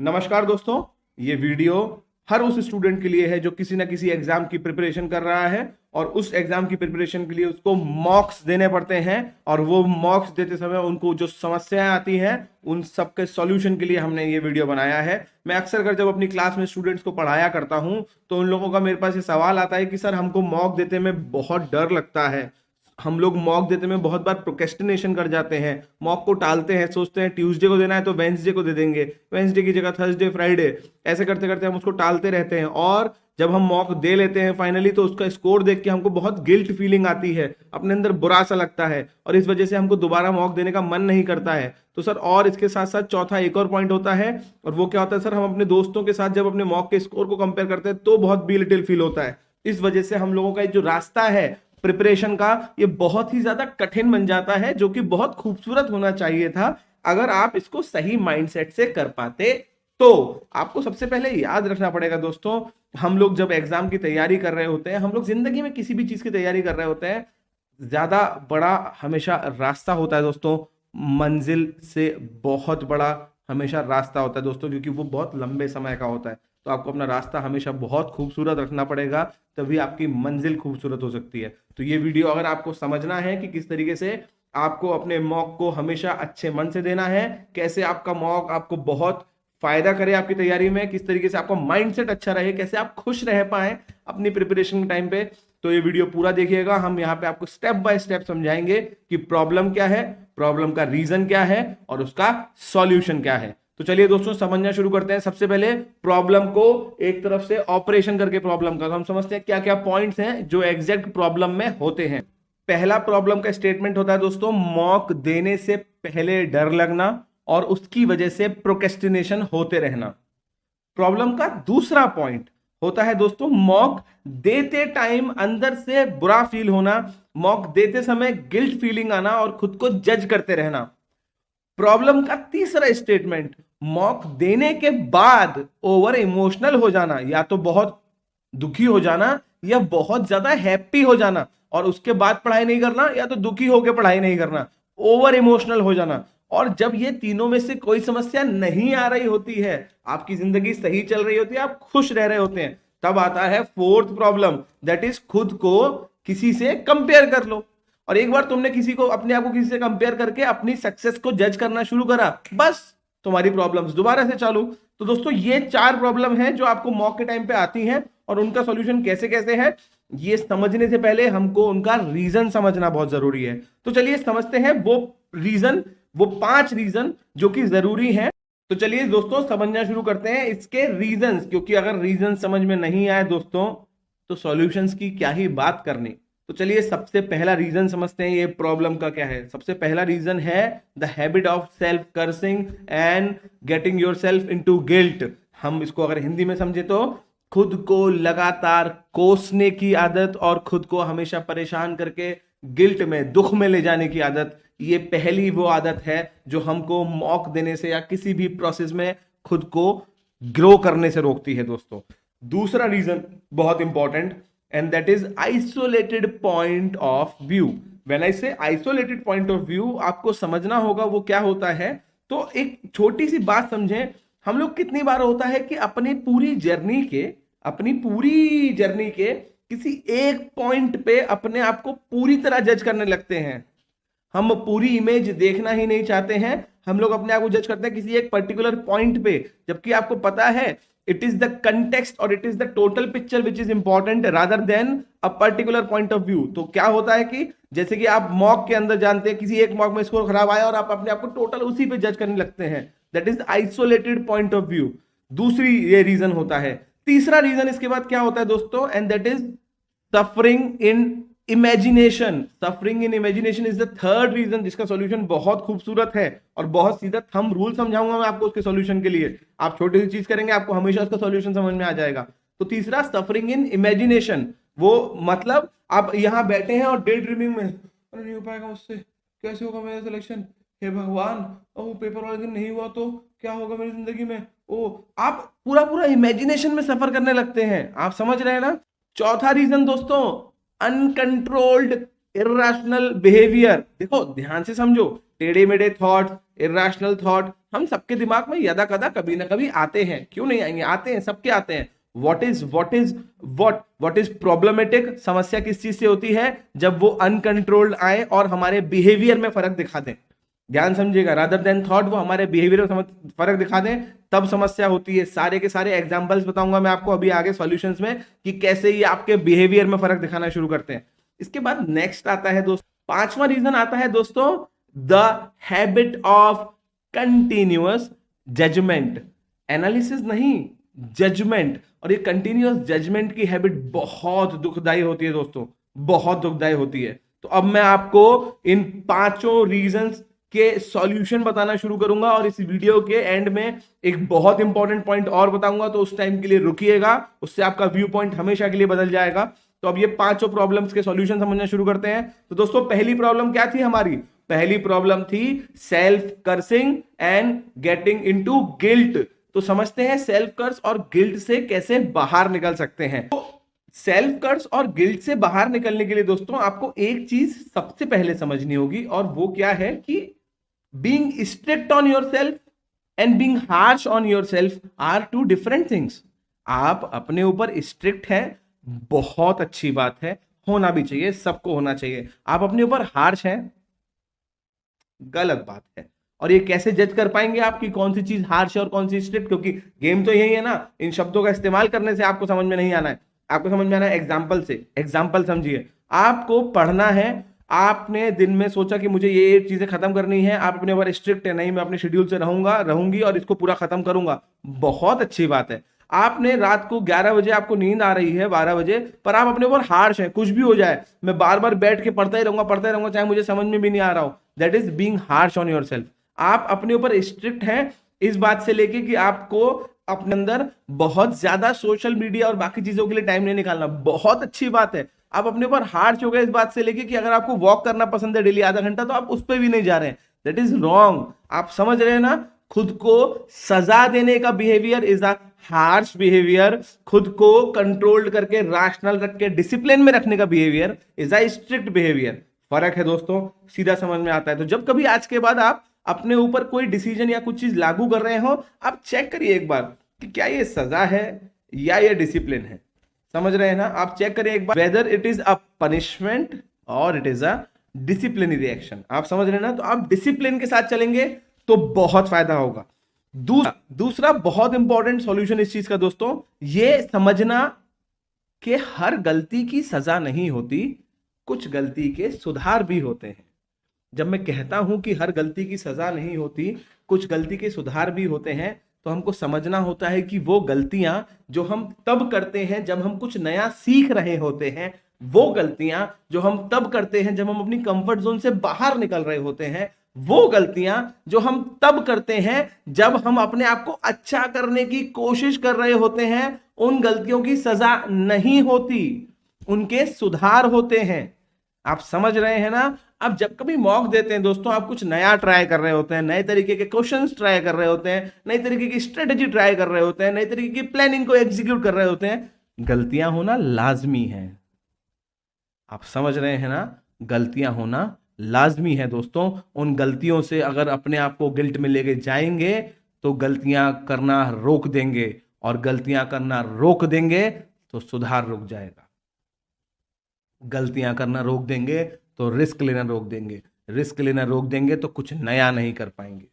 नमस्कार दोस्तों, ये वीडियो हर उस स्टूडेंट के लिए है जो किसी ना किसी एग्जाम की प्रिपरेशन कर रहा है और उस एग्जाम की प्रिपरेशन के लिए उसको मॉक्स देने पड़ते हैं और वो मॉक्स देते समय उनको जो समस्याएं आती हैं उन सब के सॉल्यूशन के लिए हमने ये वीडियो बनाया है। मैं अक्सर कर जब अपनी क्लास में स्टूडेंट्स को पढ़ाया करता हूं तो उन लोगों का मेरे पास ये सवाल आता है कि सर हमको मॉक देते में बहुत डर लगता है, हम लोग मॉक देते में बहुत बार प्रोक्रेस्टिनेशन कर जाते हैं, मॉक को टालते हैं, सोचते हैं ट्यूसडे को देना है तो वेंसडे को दे देंगे, वेंसडे की जगह थर्सडे फ्राइडे, ऐसे करते करते हम उसको टालते रहते हैं। और जब हम मॉक दे लेते हैं फाइनली तो उसका स्कोर देख के हमको बहुत गिल्ट फीलिंग आती है, अपने अंदर बुरा सा लगता है और इस वजह से हमको दोबारा मॉक देने का मन नहीं करता है। तो सर और इसके साथ साथ चौथा एक और पॉइंट होता है और वो क्या होता है सर, हम अपने दोस्तों के साथ जब अपने मॉक के स्कोर को कंपेयर करते हैं तो बहुत बिलिटिल फील होता है। इस वजह से हम लोगों का जो रास्ता है प्रिपरेशन का ये बहुत ही ज्यादा कठिन बन जाता है, जो कि बहुत खूबसूरत होना चाहिए था अगर आप इसको सही माइंडसेट से कर पाते। तो आपको सबसे पहले याद रखना पड़ेगा दोस्तों, हम लोग जब एग्जाम की तैयारी कर रहे होते हैं, हम लोग जिंदगी में किसी भी चीज की तैयारी कर रहे होते हैं, ज्यादा बड़ा हमेशा रास्ता होता है दोस्तों, मंजिल से बहुत बड़ा हमेशा रास्ता होता है दोस्तों, क्योंकि वो बहुत लंबे समय का होता है। तो आपको अपना रास्ता हमेशा बहुत खूबसूरत रखना पड़ेगा, तभी आपकी मंजिल खूबसूरत हो सकती है। तो ये वीडियो अगर आपको समझना है कि किस तरीके से आपको अपने मॉक को हमेशा अच्छे मन से देना है, कैसे आपका मॉक आपको बहुत फायदा करे आपकी तैयारी में, किस तरीके से आपका माइंडसेट अच्छा रहे, कैसे आप खुश रह पाए अपनी प्रिपरेशन के टाइम पे, तो ये वीडियो पूरा देखिएगा। हम यहाँ पे आपको स्टेप बाय स्टेप समझाएंगे कि प्रॉब्लम क्या है, प्रॉब्लम का रीजन क्या है और उसका सॉल्यूशन क्या है। तो चलिए दोस्तों समझना शुरू करते हैं। सबसे पहले प्रॉब्लम को एक तरफ से ऑपरेशन करके प्रॉब्लम का तो हम समझते हैं क्या क्या पॉइंट्स हैं जो एग्जैक्ट प्रॉब्लम में होते हैं। पहला प्रॉब्लम का स्टेटमेंट होता है दोस्तों, मॉक देने से पहले डर लगना और उसकी वजह से प्रोक्रेस्टिनेशन होते रहना। प्रॉब्लम का दूसरा पॉइंट होता है दोस्तों, मॉक देते टाइम अंदर से बुरा फील होना, मॉक देते समय गिल्ट फीलिंग आना और खुद को जज करते रहना। प्रॉब्लम का तीसरा स्टेटमेंट, मॉक देने के बाद ओवर इमोशनल हो जाना, या तो बहुत दुखी हो जाना या बहुत ज्यादा हैप्पी हो जाना और उसके बाद पढ़ाई नहीं करना, या तो दुखी होकर पढ़ाई नहीं करना, ओवर इमोशनल हो जाना। और जब ये तीनों में से कोई समस्या नहीं आ रही होती है, आपकी जिंदगी सही चल रही होती है, आप खुश रह रहे होते हैं, तब आता है फोर्थ प्रॉब्लम, दैट इज खुद को किसी से कंपेयर कर लो। और एक बार तुमने किसी को अपने आप को किसी से कंपेयर करके अपनी सक्सेस को जज करना शुरू करा, बस तुम्हारी प्रॉब्लम्स दोबारा से चालू। तो दोस्तों ये चार प्रॉब्लम हैं जो आपको मॉक के टाइम पे आती हैं और उनका सॉल्यूशन कैसे कैसे है ये समझने से पहले हमको उनका रीजन समझना बहुत जरूरी है। तो चलिए समझते हैं वो रीजन, वो 5 रीजन जो कि जरूरी हैं। तो चलिए दोस्तों समझना शुरू करते हैं इसके रीजंस, क्योंकि अगर रीजन समझ में नहीं आए दोस्तों तो सॉल्यूशंस की क्या ही बात करनी। तो चलिए सबसे पहला रीजन समझते हैं ये प्रॉब्लम का क्या है। सबसे पहला रीजन है the habit of self cursing and getting yourself into guilt. हम इसको अगर हिंदी में समझे तो खुद को लगातार कोसने की आदत और खुद को हमेशा परेशान करके गिल्ट में, दुख में ले जाने की आदत। ये पहली वो आदत है जो हमको मॉक देने से या किसी भी प्रोसेस में खुद को ग्रो करने से रोकती है दोस्तों। दूसरा रीजन बहुत important, and that is isolated point of view. When I say isolated point of view, आपको समझना होगा वो क्या होता है। तो एक छोटी सी बात समझें, हम लोग कितनी बार होता है कि अपनी पूरी जर्नी के किसी एक पॉइंट पे अपने आप को पूरी तरह जज करने लगते हैं। हम पूरी इमेज देखना ही नहीं चाहते हैं, हम लोग अपने आप को जज करते हैं किसी एक पर्टिकुलर पॉइंट पे, जबकि आपको पता है it is the context or it is the total picture which is important rather than a particular point of view। तो क्या होता है कि जैसे कि आप मॉक के अंदर जानते हैं किसी एक मॉक में स्कोर खराब आया और आप अपने आप को टोटल उसी पे जज करने लगते हैं, that is isolated point of view. दूसरी ये रीजन होता है। तीसरा रीजन इसके बाद क्या होता है दोस्तों, and that is suffering in imagination. Suffering in imagination is the third reason, जिसका सॉल्यूशन बहुत खूबसूरत है और बहुत सीधा थंब रूल समझाऊंगा मैं आपको उसके सॉल्यूशन के लिए। आप छोटी सी चीज करेंगे आपको हमेशा उसका सॉल्यूशन समझ में आ जाएगा। तो तीसरा सफरिंग इन इमेजिनेशन, वो मतलब आप यहां बैठे हैं और डे ड्रीमिंग में, अरे नहीं हो पाएगा मुझसे, कैसे होगा मेरा सिलेक्शन, हे भगवान, ओ पेपर वाले दिन नहीं हुआ तो क्या होगा मेरी जिंदगी में। ओ आप पूरा पूरा इमेजिनेशन में सफर करने लगते हैं, आप समझ रहे हैं ना। चौथा रीजन दोस्तों, अनकंट्रोल्ड इर्रेशनल बिहेवियर। देखो ध्यान से समझो, टेढ़े मेढ़े थॉट्स, इरेशनल थॉट हम सबके दिमाग में यदा कदा कभी ना कभी आते हैं। क्यों नहीं आएंगे, आते हैं, सबके आते हैं। व्हाट इज प्रॉब्लमेटिक, समस्या किस चीज से होती है? जब वो अनकंट्रोल्ड आए और हमारे बिहेवियर में फर्क दिखा दें। ध्यान समझिएगा, रादर देन थॉट, वो हमारे बिहेवियर में फर्क दिखा दें तब समस्या होती है। सारे के सारे एग्जांपल्स बताऊंगा मैं आपको अभी आगे सॉल्यूशंस में कि कैसे ये आपके बिहेवियर में फर्क दिखाना शुरू करते हैं। इसके बाद नेक्स्ट आता है दोस्तों, पांचवा रीजन आता है दोस्तों, the habit of continuous judgment. Analysis नहीं, जजमेंट। और ये कंटिन्यूअस जजमेंट की हैबिट बहुत दुखदाई होती है दोस्तों, बहुत दुखदाई होती है। तो अब मैं आपको इन पांचों रीजंस के सॉल्यूशन बताना शुरू करूंगा और इस वीडियो के एंड में एक बहुत इंपॉर्टेंट पॉइंट और बताऊंगा, तो उस टाइम के लिए रुकिएगा, उससे आपका व्यू पॉइंट हमेशा के लिए बदल जाएगा। तो अब ये पांचों प्रॉब्लम्स के सॉल्यूशन समझना शुरू करते हैं। तो दोस्तों पहली प्रॉब्लम क्या थी हमारी? पहली प्रॉब्लम थी self cursing and getting into guilt. तो समझते हैं सेल्फ कर्स और गिल्ट से कैसे बाहर निकल सकते हैं। तो सेल्फ कर्स और गिल्ट से बाहर निकलने के लिए दोस्तों आपको एक चीज सबसे पहले समझनी होगी, और वो क्या है कि being strict on yourself and being harsh on yourself are two different things. आप अपने ऊपर स्ट्रिक्ट हैं, बहुत अच्छी बात है, होना भी चाहिए, सबको होना चाहिए। आप अपने ऊपर हार्श हैं, गलत बात है। और ये कैसे जज कर पाएंगे आप कि कौन सी चीज हार्श है और कौन सी स्ट्रिक्ट? क्योंकि गेम तो यही है ना, इन शब्दों का इस्तेमाल करने से आपको समझ में नहीं आना है, आपको समझ में आना है एग्जाम्पल से। एग्जाम्पल समझिए, आपको पढ़ना है, आपने दिन में सोचा कि मुझे ये चीजें खत्म करनी है, आप अपने ऊपर स्ट्रिक्ट है, नहीं मैं अपने शेड्यूल से रहूंगी और इसको पूरा खत्म करूंगा, बहुत अच्छी बात है। आपने रात को 11 बजे आपको नींद आ रही है, 12 बजे, पर आप अपने ऊपर हार्श हैं, कुछ भी हो जाए मैं बार बार बैठ के पढ़ता ही रहूंगा चाहे मुझे समझ में भी नहीं आ रहा हो। That is being harsh on yourself. आप अपने ऊपर स्ट्रिक्ट हैं इस बात से लेके कि आपको अपने अंदर बहुत ज्यादा सोशल मीडिया और बाकी चीजों के लिए टाइम नहीं निकालना, बहुत अच्छी बात है। आप अपने ऊपर हार्श हो गए इस बात से लेके कि अगर आपको वॉक करना पसंद है डेली आधा घंटा, तो आप उस पर भी नहीं जा रहे हैं। That is wrong. आप समझ रहे हैं ना, खुद को सजा देने का behaviour is a harsh behaviour, खुद को कंट्रोल्ड करके रैशनल रख के डिसिप्लिन में रखने का behaviour is a strict behaviour. फर्क है दोस्तों, सीधा समझ में आता है। तो जब कभी आज के बाद आप अपने ऊपर कोई डिसीजन या कुछ चीज लागू कर रहे हो, आप चेक करिए एक बार कि क्या ये सजा है या ये डिसिप्लिन है। समझ रहे हैं ना, आप चेक करिए एक बार whether it is a punishment और it is a disciplinary action. आप समझ रहे हैं ना, तो आप डिसिप्लिन के साथ चलेंगे तो बहुत फायदा होगा। दूसरा बहुत इंपॉर्टेंट सॉल्यूशन इस चीज का दोस्तों, ये समझना कि हर गलती की सजा नहीं होती, कुछ गलती के सुधार भी होते हैं। जब मैं कहता हूं कि हर गलती की सजा नहीं होती, कुछ गलती के सुधार भी होते हैं, तो हमको समझना होता है कि वो गलतियां जो हम तब करते हैं जब हम कुछ नया सीख रहे होते हैं, वो गलतियां जो हम तब करते हैं जब हम अपनी कंफर्ट जोन से बाहर निकल रहे होते हैं, वो गलतियां जो हम तब करते हैं जब हम अपने आप को अच्छा करने की कोशिश कर रहे होते हैं, उन गलतियों की सजा नहीं होती, उनके सुधार होते हैं। आप समझ रहे हैं ना। अब जब कभी मॉक देते हैं दोस्तों, आप कुछ नया ट्राई कर रहे होते हैं, नए तरीके के क्वेश्चंस ट्राई कर रहे होते हैं, नई तरीके की स्ट्रेटेजी ट्राई कर रहे होते हैं, नई तरीके की प्लानिंग को एग्जीक्यूट कर रहे होते हैं, गलतियां होना लाजमी है। आप समझ रहे हैं ना, गलतियां होना लाजमी है दोस्तों। उन गलतियों से अगर अपने आप को गिल्ट में लेके जाएंगे तो गलतियां करना रोक देंगे, और गलतियां करना रोक देंगे तो सुधार रुक जाएगा। गलतियां करना रोक देंगे तो रिस्क लेना रोक देंगे, रिस्क लेना रोक देंगे तो कुछ नया नहीं कर पाएंगे।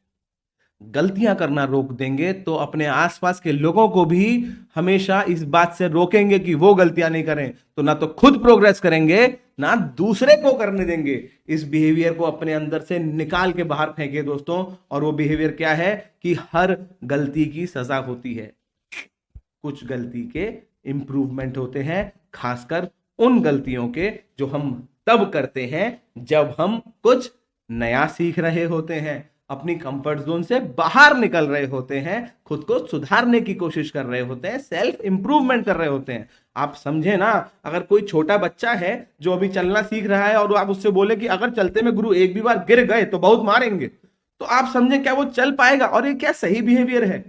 गलतियां करना रोक देंगे तो अपने आसपास के लोगों को भी हमेशा इस बात से रोकेंगे कि वो गलतियां नहीं करें, तो ना तो खुद प्रोग्रेस करेंगे ना दूसरे को करने देंगे। इस बिहेवियर को अपने अंदर से निकाल के बाहर फेंके दोस्तों। और वो बिहेवियर क्या है कि हर गलती की सजा होती है, कुछ गलती के इंप्रूवमेंट होते हैं, खासकर उन गलतियों के जो हम तब करते हैं जब हम कुछ नया सीख रहे होते हैं, अपनी कंफर्ट जोन से बाहर निकल रहे होते हैं, खुद को सुधारने की कोशिश कर रहे होते हैं, सेल्फ इंप्रूवमेंट कर रहे होते हैं। आप समझे ना, अगर कोई छोटा बच्चा है जो अभी चलना सीख रहा है और आप उससे बोले कि अगर चलते में गुरु एक भी बार गिर गए तो बहुत मारेंगे, तो आप समझे क्या वो चल पाएगा? और ये क्या सही बिहेवियर है?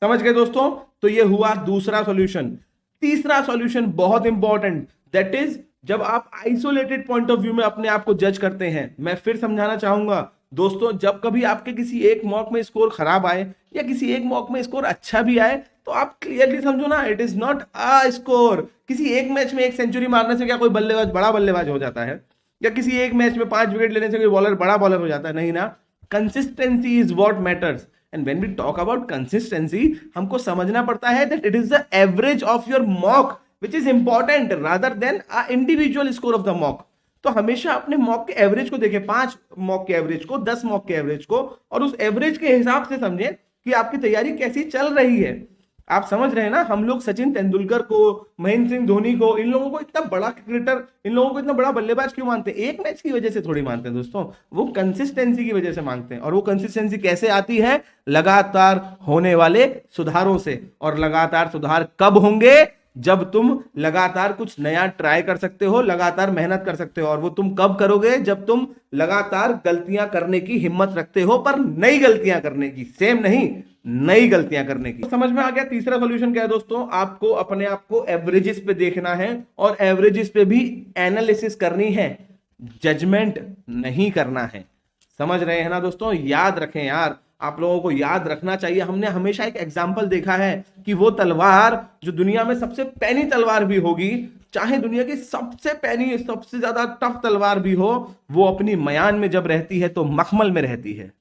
समझ गए दोस्तों। तो ये हुआ दूसरा सॉल्यूशन। तीसरा सॉल्यूशन बहुत इंपॉर्टेंट, दैट इज जब आप आइसोलेटेड पॉइंट ऑफ व्यू में अपने आप को जज करते हैं। मैं फिर समझाना चाहूंगा, दोस्तों जब कभी आपके किसी एक मॉक में स्कोर खराब आए या किसी एक मॉक में स्कोर अच्छा भी आए, तो आप क्लियरली समझो ना, it is not a score. किसी एक मैच में एक सेंचुरी मारने से क्या कोई बल्लेबाज बड़ा बल्लेबाज हो जाता है, या किसी एक मैच में 5 विकेट लेने से कोई बॉलर बड़ा बॉलर हो जाता है? नहीं ना। Consistency is what matters, and when we talk about consistency, हमको समझना पड़ता है that it is the average of your mock which is important rather than a individual score of the mock. तो हमेशा अपने मॉक के एवरेज को देखें, 5 मॉक के एवरेज को, 10 मॉक के एवरेज को, और उस एवरेज के हिसाब से समझें कि आपकी तैयारी कैसी चल रही है। आप समझ रहे हैं ना, हम लोग सचिन तेंदुलकर को, महेंद्र सिंह धोनी को, इन लोगों को इतना बड़ा क्रिकेटर, इन लोगों को इतना बड़ा बल्लेबाज क्यों मानते हैं? एक मैच की वजह से थोड़ी मानते हैं दोस्तों, वो कंसिस्टेंसी की वजह से मांगते हैं। और वो कंसिस्टेंसी कैसे आती है? लगातार होने वाले सुधारों से। और लगातार सुधार कब होंगे? जब तुम लगातार कुछ नया ट्राई कर सकते हो, लगातार मेहनत कर सकते हो। और वो तुम कब करोगे? जब तुम लगातार गलतियां करने की हिम्मत रखते हो, पर नई गलतियां करने की, सेम नहीं, नई गलतियां करने की। समझ में आ गया? तीसरा सॉल्यूशन क्या है दोस्तों? आपको अपने आप को एवरेजेस पे देखना है, और एवरेजेस पे भी एनालिसिस करनी है, जजमेंट नहीं करना है। समझ रहे हैं ना दोस्तों? याद रखें यार, आप लोगों को याद रखना चाहिए। हमने हमेशा एक एग्जाम्पल देखा है कि वो तलवार जो दुनिया में सबसे पैनी तलवार भी होगी, चाहे दुनिया की सबसे पैनी, सबसे ज्यादा टफ तलवार भी हो, वो अपनी मयान में जब रहती है तो मखमल में रहती है।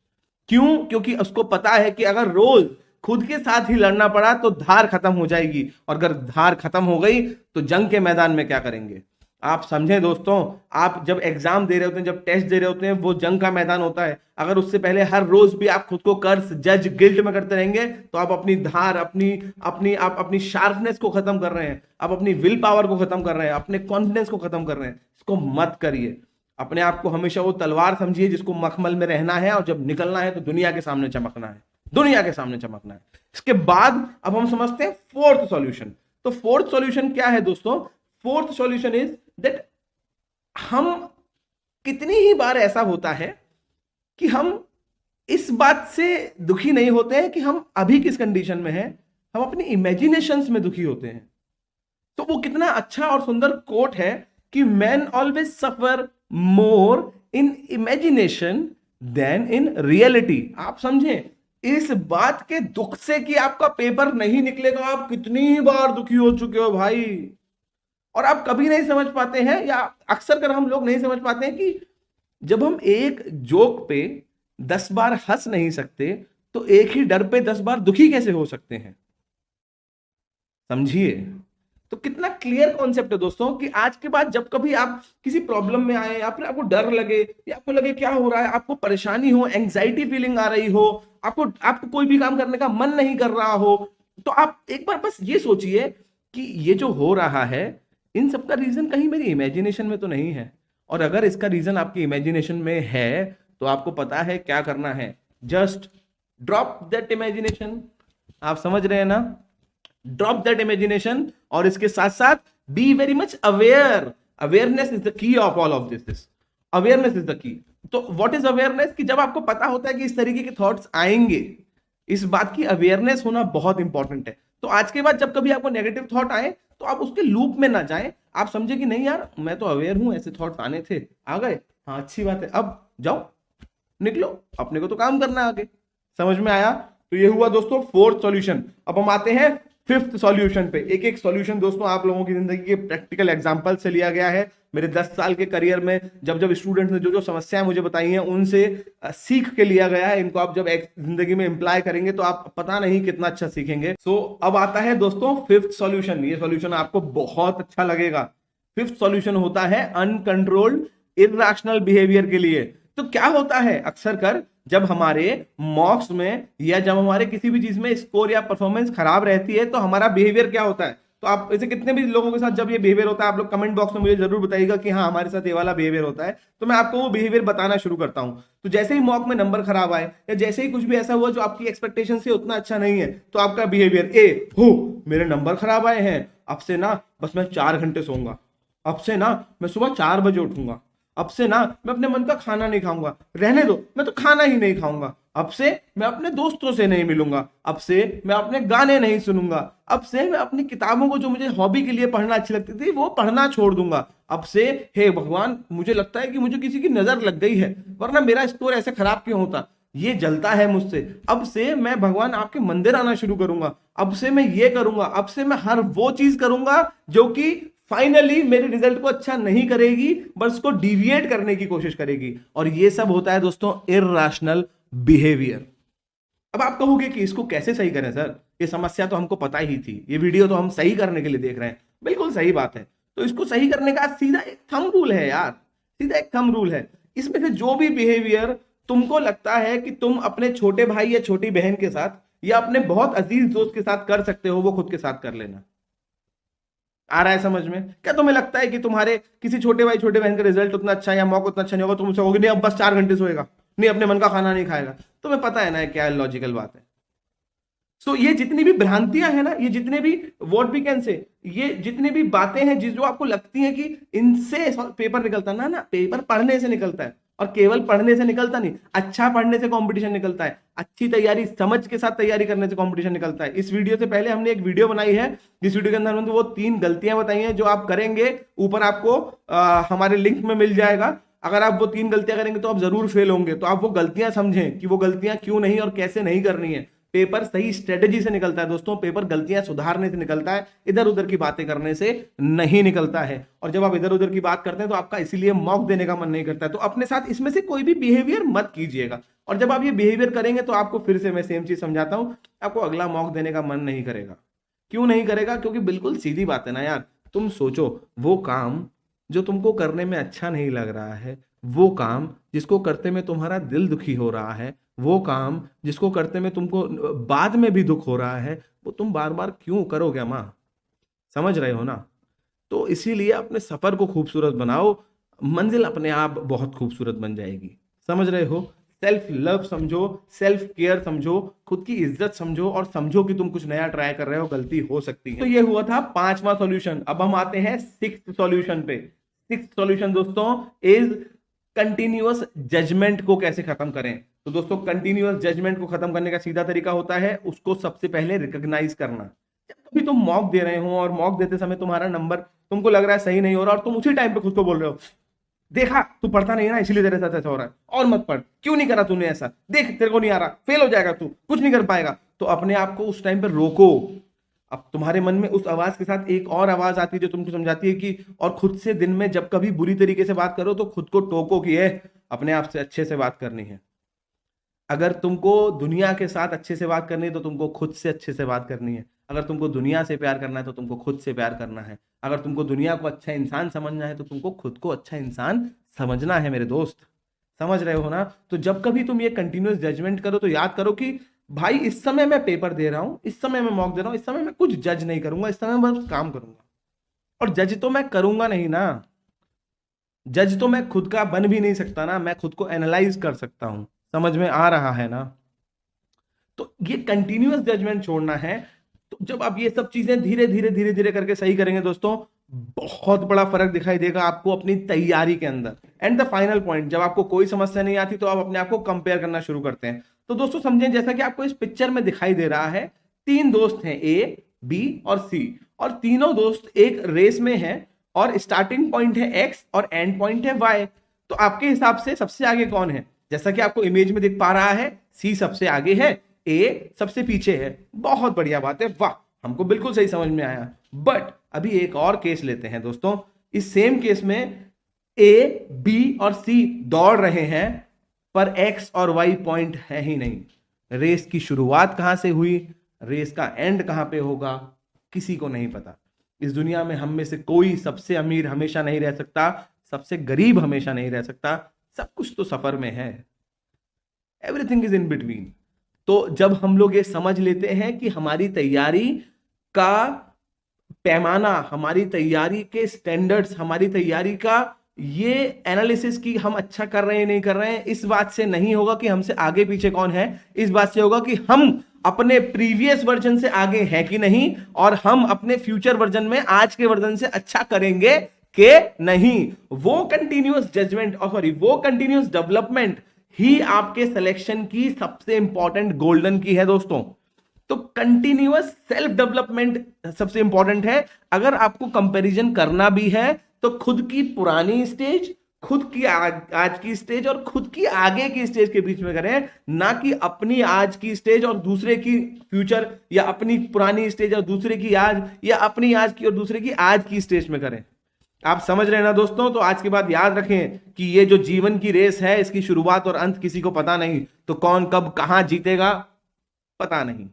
क्यों? क्योंकि उसको पता है कि अगर रोज खुद के साथ ही लड़ना पड़ा तो धार खत्म हो जाएगी, और अगर धार खत्म हो गई तो जंग के मैदान में क्या करेंगे? आप समझे दोस्तों? आप जब एग्जाम दे रहे होते हैं, जब टेस्ट दे रहे होते हैं, वो जंग का मैदान होता है। अगर उससे पहले हर रोज भी आप खुद को कर्ज, जज, गिल्ट में करते रहेंगे, तो आप अपनी धार, अपनी शार्पनेस को खत्म कर रहे हैं, आप अपनी विल पावर को खत्म कर रहे हैं, अपने कॉन्फिडेंस को खत्म कर रहे हैं। इसको मत करिए। अपने आप को हमेशा वो तलवार समझिए जिसको मखमल में रहना है, और जब निकलना है तो दुनिया के सामने चमकना है, दुनिया के सामने चमकना है। इसके बाद अब हम समझते हैं फोर्थ सॉल्यूशन। तो फोर्थ सॉल्यूशन क्या है दोस्तों? फोर्थ सॉल्यूशन इज दैट हम, कितनी ही बार ऐसा होता है कि हम इस बात से दुखी नहीं होते हैं कि हम अभी किस कंडीशन में हैं, हम अपनी इमेजिनेशंस में दुखी होते हैं। तो वो कितना अच्छा और सुंदर कोट है कि man always suffer more in imagination than in reality. आप समझें इस बात के दुख से कि आपका पेपर नहीं निकलेगा, आप कितनी बार दुखी हो चुके हो भाई, और आप कभी नहीं समझ पाते हैं, या अक्सर कर हम लोग नहीं समझ पाते हैं कि जब हम एक जोक पे 10 बार हंस नहीं सकते, तो एक ही डर पे 10 बार दुखी कैसे हो सकते हैं? समझिए। तो कितना क्लियर कॉन्सेप्ट है दोस्तों कि आज के बाद जब कभी आप किसी प्रॉब्लम में आए, या फिर आपको डर लगे, या आपको लगे क्या हो रहा है, आपको परेशानी हो, एंग्जाइटी फीलिंग आ रही हो, आपको कोई भी काम करने का मन नहीं कर रहा हो, तो आप एक बार बस ये सोचिए कि ये जो हो रहा है, इन सब का रीजन कहीं मेरी इमेजिनेशन में तो नहीं है। और अगर इसका रीजन आपकी इमेजिनेशन में है, तो आपको पता है क्या करना है, जस्ट ड्रॉप दैट इमेजिनेशन। आप समझ रहे हैं ना? ड्रॉप दैट इमेजिनेशन, और इसके साथ साथ be very much aware. Awareness is the key of all of this. Awareness is the key. तो व्हाट इज अवेयरनेस? कि जब आपको पता होता है कि इस तरीके के थॉट्स आएंगे, इस बात की अवेयरनेस होना बहुत इंपॉर्टेंट है। तो आज के बाद जब कभी आपको नेगेटिव थॉट आए, तो आप उसके लूप में ना जाएं, आप समझे कि नहीं यार, मैं तो अवेयर हूं, ऐसे थॉट्स आने थे, आ गए, हाँ अच्छी बात है, अब जाओ, निकलो, अपने को तो काम करना आगे। समझ में आया? तो ये हुआ दोस्तों फोर्थ सॉल्यूशन। अब हम आते हैं फिफ्थ सॉल्यूशन पे। एक एक सॉल्यूशन दोस्तों आप लोगों की जिंदगी के प्रैक्टिकल एग्जांपल से लिया गया है। मेरे 10 साल के करियर में जब जब स्टूडेंट्स ने जो जो समस्याएं मुझे बताई हैं, उनसे सीख के लिया गया है। इनको आप जब जिंदगी में इंप्लाई करेंगे तो आप पता नहीं कितना अच्छा सीखेंगे। सो अब आता है दोस्तों फिफ्थ सॉल्यूशन। ये सॉल्यूशन आपको बहुत अच्छा लगेगा। फिफ्थ सॉल्यूशन होता है अनकंट्रोल्ड इरैशनल बिहेवियर के लिए। तो क्या होता है अक्सर कर जब हमारे मॉक्स में या जब हमारे किसी भी चीज में स्कोर या परफॉर्मेंस खराब रहती है, तो हमारा बिहेवियर क्या होता है? तो आप ऐसे कितने भी लोगों के साथ जब ये बिहेवियर होता है, आप लोग कमेंट बॉक्स में मुझे जरूर बताइएगा कि हाँ हमारे साथ ये वाला बिहेवियर होता है। तो मैं आपको वो बिहेवियर बताना शुरू करता हूं। तो जैसे ही मॉक में नंबर खराब आए, या जैसे ही कुछ भी ऐसा हुआ जो आपकी एक्सपेक्टेशन से उतना अच्छा नहीं है, तो आपका बिहेवियर मेरे नंबर खराब आए हैं, अब से ना बस मैं 4 घंटे सोऊंगा, अब से ना मैं सुबह 4 बजे उठूंगा, अब से ना मैं अपने मन का खाना नहीं खाऊंगा, रहने दो, मैं तो खाना ही नहीं खाऊंगा। अब से मैं अपने दोस्तों से नहीं मिलूंगा, अब से मैं अपने गाने नहीं सुनूंगा, अब से मैं अपनी किताबों को जो मुझे हॉबी के लिए पढ़ना अच्छी लगती थी वो पढ़ना छोड़ दूंगा। अब से हे भगवान मुझे लगता है कि मुझे किसी की नजर लग गई है, वरना मेरा स्कोर ऐसे खराब क्यों होता, ये जलता है मुझसे। अब से मैं भगवान आपके मंदिर आना शुरू करूंगा, अब से मैं ये करूंगा, अब से मैं हर वो चीज करूंगा जो कि फाइनली मेरे रिजल्ट को अच्छा नहीं करेगी, बस उसको डिविएट करने की कोशिश करेगी। और ये सब होता है दोस्तों इररेशनल बिहेवियर। अब आप कहोगे कि इसको कैसे सही करें सर, ये समस्या तो हमको पता ही थी, ये वीडियो तो हम सही करने के लिए देख रहे हैं। बिल्कुल सही बात है। तो इसको सही करने का सीधा एक थंब रूल है यार, सीधा एक थंब रूल है। इसमें से जो भी बिहेवियर तुमको लगता है कि तुम अपने छोटे भाई या छोटी बहन के साथ या अपने बहुत अजीज दोस्त के साथ कर सकते हो, वो खुद के साथ कर लेना। आ रहा है समझ में? क्या तुम्हें लगता है कि तुम्हारे किसी छोटे भाई छोटे बहन का रिजल्ट उतना अच्छा या मौका उतना अच्छा नहीं होगा, तुम उसे कहोगे नहीं अब बस 4 घंटे सोएगा, नहीं अपने मन का खाना नहीं खाएगा? तुम्हें पता है ना क्या लॉजिकल बात है। सो ये जितनी भी भ्रांतियां हैं ना, ये जितने भी व्हाट वी कैन से, ये जितनी भी बातें हैं जो आपको लगती हैं कि इनसे पेपर निकलता ना, पेपर पढ़ने से निकलता है। और केवल पढ़ने से निकलता नहीं, अच्छा पढ़ने से कंपटीशन निकलता है, अच्छी तैयारी समझ के साथ तैयारी करने से कंपटीशन निकलता है। इस वीडियो से पहले हमने एक वीडियो बनाई है, जिस वीडियो के अंदर हमने वो 3 गलतियां बताई हैं जो आप करेंगे, ऊपर आपको हमारे लिंक में मिल जाएगा। अगर आप वो 3 गलतियां करेंगे तो आप जरूर फेल होंगे। तो आप वो गलतियां समझें कि वो गलतियां क्यों नहीं और कैसे नहीं करनी है। पेपर सही स्ट्रेटेजी से निकलता है दोस्तों, पेपर गलतियां सुधारने से निकलता है, इधर उधर की बातें करने से नहीं निकलता है। और जब आप इधर उधर की बात करते हैं तो आपका इसीलिए मॉक देने का मन नहीं करता है। तो अपने साथ इसमें से कोई भी बिहेवियर मत कीजिएगा। और जब आप ये बिहेवियर करेंगे तो आपको फिर से मैं सेम चीज समझाता हूं, आपको अगला मॉक देने का मन नहीं करेगा। क्यों नहीं करेगा? क्योंकि बिल्कुल सीधी बात है ना यार। तुम सोचो, वो काम जो तुमको करने में अच्छा नहीं लग रहा है, वो काम जिसको करते में तुम्हारा दिल दुखी हो रहा है, वो काम जिसको करते में तुमको बाद में भी दुख हो रहा है, वो तुम बार बार क्यों करोगे माँ? समझ रहे हो ना? तो इसीलिए अपने सफर को खूबसूरत बनाओ, मंजिल अपने आप बहुत खूबसूरत बन जाएगी। समझ रहे हो? सेल्फ लव समझो, सेल्फ केयर समझो, खुद की इज्जत समझो और समझो कि तुम कुछ नया ट्राई कर रहे हो, गलती हो सकती है। तो ये हुआ था 5वां सॉल्यूशन। अब हम आते हैं 6th सॉल्यूशन पे। 6th सॉल्यूशन दोस्तों इज कंटिन्यूअस जजमेंट को कैसे खत्म करें। तो दोस्तों कंटिन्यूअस जजमेंट को खत्म करने का सीधा तरीका होता है उसको सबसे पहले रिकॉग्नाइज करना। जब कभी तुम मॉक दे रहे हो और मॉक देते समय तुम्हारा नंबर तुमको लग रहा है सही नहीं हो रहा और तुम उसी टाइम पे खुद को बोल रहे हो, देखा तू पढ़ता नहीं है ना इसलिए तेरे साथ ऐसा हो रहा है, और मत पढ़, क्यों नहीं करा तूने ऐसा, देख तेरे को नहीं आ रहा, फेल हो जाएगा, तू कुछ नहीं कर पाएगा। तो अपने आप को उस टाइम पे रोको। अब तुम्हारे मन में उस आवाज के साथ एक और आवाज आती है जो तुमको समझाती है कि, और खुद से दिन में जब कभी बुरी तरीके से बात करो तो खुद को टोको कि अपने आप से अच्छे से बात करनी है। अगर तुमको दुनिया के साथ अच्छे से बात करनी है तो तुमको खुद से अच्छे से बात करनी है। अगर तुमको दुनिया से प्यार करना है तो तुमको खुद से प्यार करना है। अगर तुमको दुनिया को अच्छा इंसान समझना है तो तुमको खुद को अच्छा इंसान समझना है मेरे दोस्त। समझ रहे हो ना? तो जब कभी तुम ये कंटिन्यूअस जजमेंट करो तो याद करो कि भाई इस समय मैं पेपर दे रहा हूं, इस समय मैं मॉक दे रहा हूं, इस समय मैं कुछ जज नहीं करूंगा, इस समय मैं बस काम करूंगा। और जज तो मैं करूंगा नहीं ना, जज तो मैं खुद का बन भी नहीं सकता ना, मैं खुद को एनालाइज कर सकता हूं। समझ में आ रहा है ना? तो ये कंटिन्यूअस जजमेंट छोड़ना है। तो जब आप ये सब चीजें धीरे धीरे धीरे धीरे करके सही करेंगे दोस्तों, बहुत बड़ा फर्क दिखाई देगा आपको अपनी तैयारी के अंदर। एंड द फाइनल पॉइंट, जब आपको कोई समस्या नहीं आती तो आप अपने आप को कंपेयर करना शुरू करते हैं। तो दोस्तों समझें, जैसा कि आपको इस पिक्चर में दिखाई दे रहा है, 3 दोस्त हैं, ए, बी और सी, और तीनों दोस्त एक रेस में हैं और स्टार्टिंग पॉइंट है एक्स और एंड पॉइंट है वाई। तो आपके हिसाब से सबसे आगे कौन है? जैसा कि आपको इमेज में दिख पा रहा है, सी सबसे आगे है, ए सबसे पीछे है। बहुत बढ़िया बात है, वाह, हमको बिल्कुल सही समझ में आया। बट अभी एक और केस लेते हैं दोस्तों। इस सेम केस में ए, बी और सी दौड़ रहे हैं पर एक्स और वाई पॉइंट है ही नहीं। रेस की शुरुआत कहां से हुई, रेस का एंड कहां पे होगा, किसी को नहीं पता। इस दुनिया में हम में से कोई सबसे अमीर हमेशा नहीं रह सकता, सबसे गरीब हमेशा नहीं रह सकता, सब कुछ तो सफर में है। Everything is in between. तो जब हम लोग ये समझ लेते हैं कि हमारी तैयारी का पैमाना, हमारी तैयारी के स्टैंडर्ड्स, हमारी तैयारी का ये एनालिसिस कि हम अच्छा कर रहे हैं नहीं कर रहे हैं, इस बात से नहीं होगा कि हमसे आगे पीछे कौन है, इस बात से होगा कि हम अपने प्रीवियस वर्जन से आगे हैं कि नहीं, और हम अपने फ्यूचर वर्जन में आज के वर्जन से अच्छा करेंगे के नहीं। वो कंटिन्यूअस जजमेंट और सॉरी वो कंटिन्यूअस डेवलपमेंट ही आपके सिलेक्शन की सबसे इंपॉर्टेंट गोल्डन की है दोस्तों। तो कंटिन्यूअस सेल्फ डेवलपमेंट सबसे इंपॉर्टेंट है। अगर आपको कंपैरिजन करना भी है तो खुद की पुरानी स्टेज, खुद की आज की स्टेज और खुद की आगे की स्टेज के बीच में करें, ना कि अपनी आज की स्टेज और दूसरे की फ्यूचर, या अपनी पुरानी स्टेज और दूसरे की आज, या अपनी आज की और दूसरे की आज की स्टेज में करें। आप समझ रहे हैं ना दोस्तों? तो आज के बाद याद रखें कि ये जो जीवन की रेस है, इसकी शुरुआत और अंत किसी को पता नहीं, तो कौन कब कहां जीतेगा पता नहीं।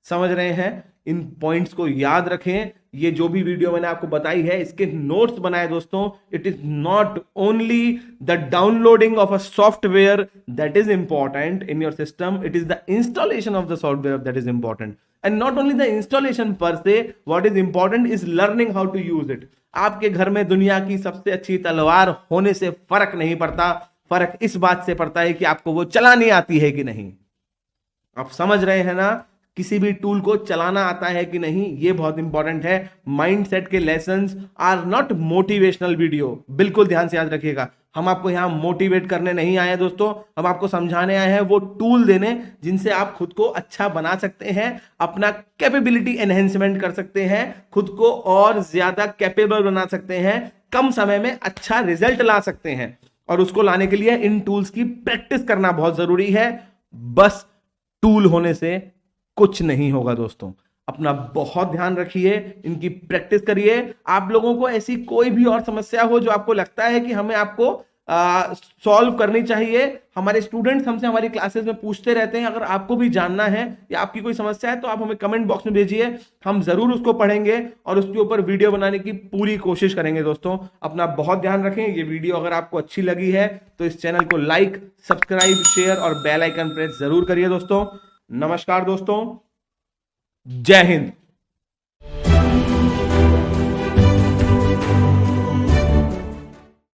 समझ रहे हैं? इन पॉइंट्स को याद रखें। ये जो भी वीडियो मैंने आपको बताई है, इसके नोट्स बनाए दोस्तों। It is not only the downloading of a software that is important in your system, it is the installation of the software that is important. And not only the installation per se, what is important is learning how to use it. आपके घर में दुनिया की सबसे अच्छी तलवार होने से फर्क नहीं पड़ता, फर्क इस बात से पड़ता है कि आपको वो चलानी आती है कि नहीं। आप समझ रहे हैं ना? किसी भी टूल को चलाना आता है कि नहीं, ये बहुत इंपॉर्टेंट है। माइंडसेट के lessons are not motivational video, बिल्कुल ध्यान से याद रखिएगा। हम आपको यहां मोटिवेट करने नहीं आए हैं दोस्तों, हम आपको समझाने आए हैं वो टूल देने जिनसे आप खुद को अच्छा बना सकते हैं, अपना कैपेबिलिटी एनहेंसमेंट कर सकते हैं, खुद को और ज्यादा कैपेबल बना सकते हैं, कम समय में अच्छा रिजल्ट ला सकते हैं। और उसको लाने के लिए इन टूल्स की प्रैक्टिस करना बहुत जरूरी है। बस टूल होने से कुछ नहीं होगा दोस्तों। अपना बहुत ध्यान रखिए, इनकी प्रैक्टिस करिए। आप लोगों को ऐसी कोई भी और समस्या हो जो आपको लगता है कि हमें आपको सॉल्व करनी चाहिए, हमारे स्टूडेंट्स हमसे हमारी क्लासेस में पूछते रहते हैं। अगर आपको भी जानना है या आपकी कोई समस्या है तो आप हमें कमेंट बॉक्स में भेजिए, हम जरूर उसको पढ़ेंगे और उसके ऊपर वीडियो बनाने की पूरी कोशिश करेंगे दोस्तों। अपना बहुत ध्यान रखें। ये वीडियो अगर आपको अच्छी लगी है तो इस चैनल को लाइक, सब्सक्राइब, शेयर और बेल आइकन प्रेस जरूर करिए दोस्तों। नमस्कार दोस्तों, जय हिंद।